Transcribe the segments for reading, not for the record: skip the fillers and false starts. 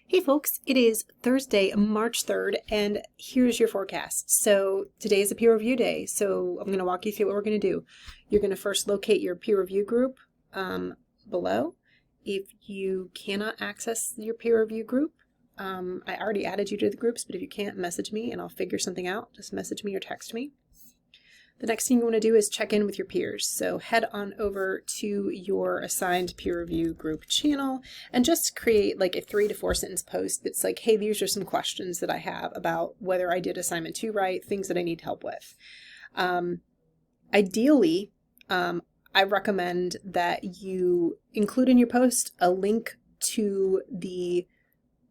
Hey folks, it is Thursday, March 3rd, and here's your forecast. So today is a peer review day, so I'm going to walk you through what we're going to do. You're going to first locate your peer review group below. If you cannot access your peer review group, I already added you to the groups, but if you can't, message me and I'll figure something out. Just message me or text me. The next thing you want to do is check in with your peers. So head on over to your assigned peer review group channel and just create like a 3 to 4 sentence post that's like, hey, these are some questions that I have about whether I did assignment 2 right, things that I need help with. Ideally, I recommend that you include in your post a link to the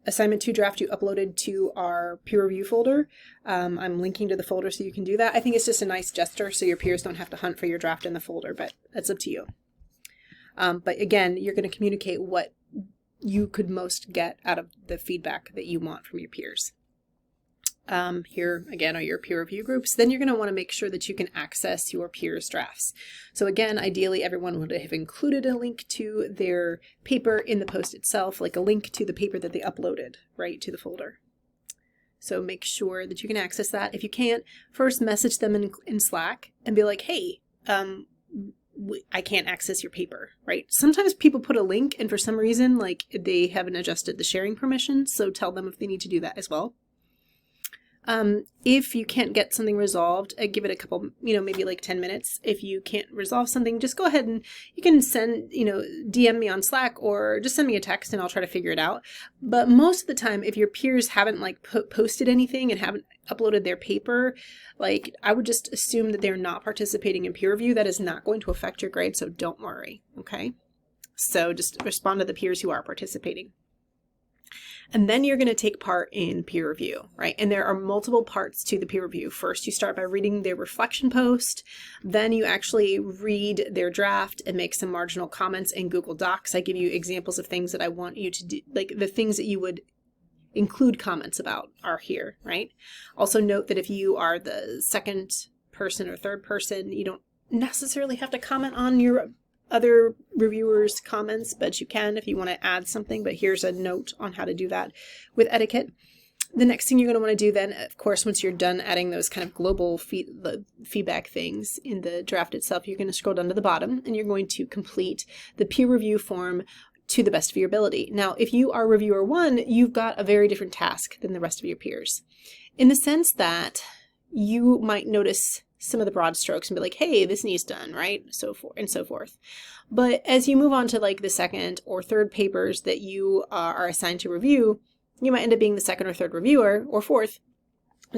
assignment 2 draft you uploaded to our peer review folder. I'm linking to the folder so you can do that. I think it's just a nice gesture so your peers don't have to hunt for your draft in the folder, but that's up to you. But again, you're going to communicate what you could most get out of the feedback that you want from your peers. Here again are your peer review groups. Then you're going to want to make sure that you can access your peers' drafts. So again, ideally everyone would have included a link to their paper in the post itself, like a link to the paper that they uploaded, right, to the folder. So make sure that you can access that. If you can't, first message them in Slack and be like, hey, I can't access your paper, right? Sometimes people put a link and for some reason, like they haven't adjusted the sharing permissions. So tell them if they need to do that as well. If you can't get something resolved, give it a couple, maybe like 10 minutes. If you can't resolve something, just go ahead and you can send, DM me on Slack or just send me a text and I'll try to figure it out. But most of the time, if your peers haven't like posted anything and haven't uploaded their paper, like I would just assume that they're not participating in peer review. That is not going to affect your grade, so don't worry, okay? So just respond to the peers who are participating. And then you're going to take part in peer review, right? And there are multiple parts to the peer review. First, you start by reading their reflection post. Then you actually read their draft and make some marginal comments in Google Docs. I give you examples of things that I want you to do, like the things that you would include comments about are here, right? Also note that if you are the second person or third person, you don't necessarily have to comment on your other reviewers' comments, but you can if you want to add something. But here's a note on how to do that with etiquette. The next thing you're going to want to do then, of course, once you're done adding those kind of global feedback things in the draft itself, you're going to scroll down to the bottom and you're going to complete the peer review form to the best of your ability. Now, if you are reviewer 1, you've got a very different task than the rest of your peers, in the sense that you might notice some of the broad strokes and be like, hey, this needs done, right? So forth and so forth. But as you move on to like the second or third papers that you are assigned to review, you might end up being the second or third reviewer or fourth,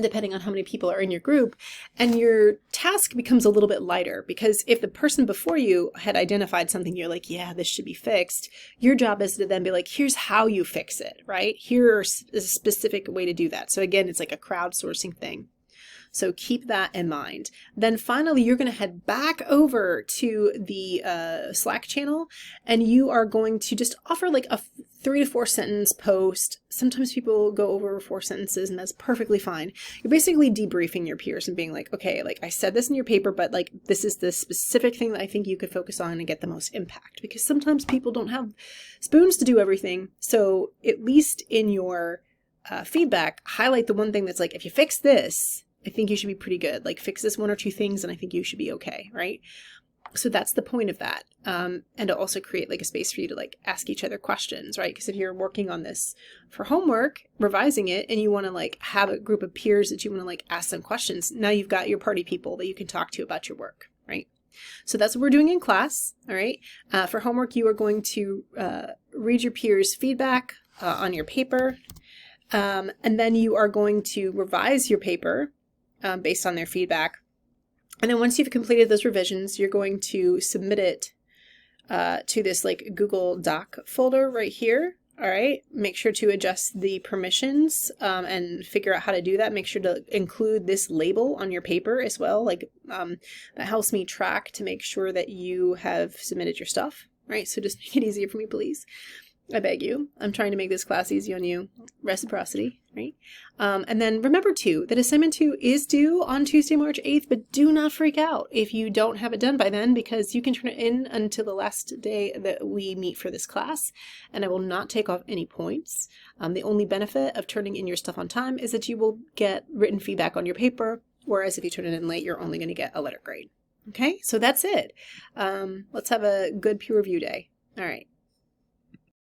depending on how many people are in your group. And your task becomes a little bit lighter because if the person before you had identified something, you're like, yeah, this should be fixed. Your job is to then be like, here's how you fix it, right? Here's a specific way to do that. So again, it's like a crowdsourcing thing. So keep that in mind. Then finally, you're going to head back over to the Slack channel and you are going to just offer like a 3 to 4 sentence post. Sometimes people go over 4 sentences and that's perfectly fine. You're basically debriefing your peers and being like, okay, like I said this in your paper, but like this is the specific thing that I think you could focus on and get the most impact, because sometimes people don't have spoons to do everything. So at least in your feedback, highlight the one thing that's like, if you fix this, I think you should be pretty good. Like fix this 1 or 2 things and I think you should be okay, right? So that's the point of that. And to also create like a space for you to like ask each other questions, right? Because if you're working on this for homework, revising it, and you want to like have a group of peers that you want to like ask them questions, now you've got your party people that you can talk to about your work, right? So that's what we're doing in class, all right? For homework, you are going to read your peers' feedback on your paper, and then you are going to revise your paper based on their feedback. And then once you've completed those revisions, you're going to submit it to this like Google Doc folder right here. All right. Make sure to adjust the permissions and figure out how to do that. Make sure to include this label on your paper as well. Like that helps me track to make sure that you have submitted your stuff. Right. So just make it easier for me, please. I beg you. I'm trying to make this class easy on you. Reciprocity, right? And then remember too, that assignment 2 is due on Tuesday, March 8th, but do not freak out if you don't have it done by then, because you can turn it in until the last day that we meet for this class, and I will not take off any points. The only benefit of turning in your stuff on time is that you will get written feedback on your paper, whereas if you turn it in late, you're only going to get a letter grade. Okay, so that's it. Let's have a good peer review day. All right.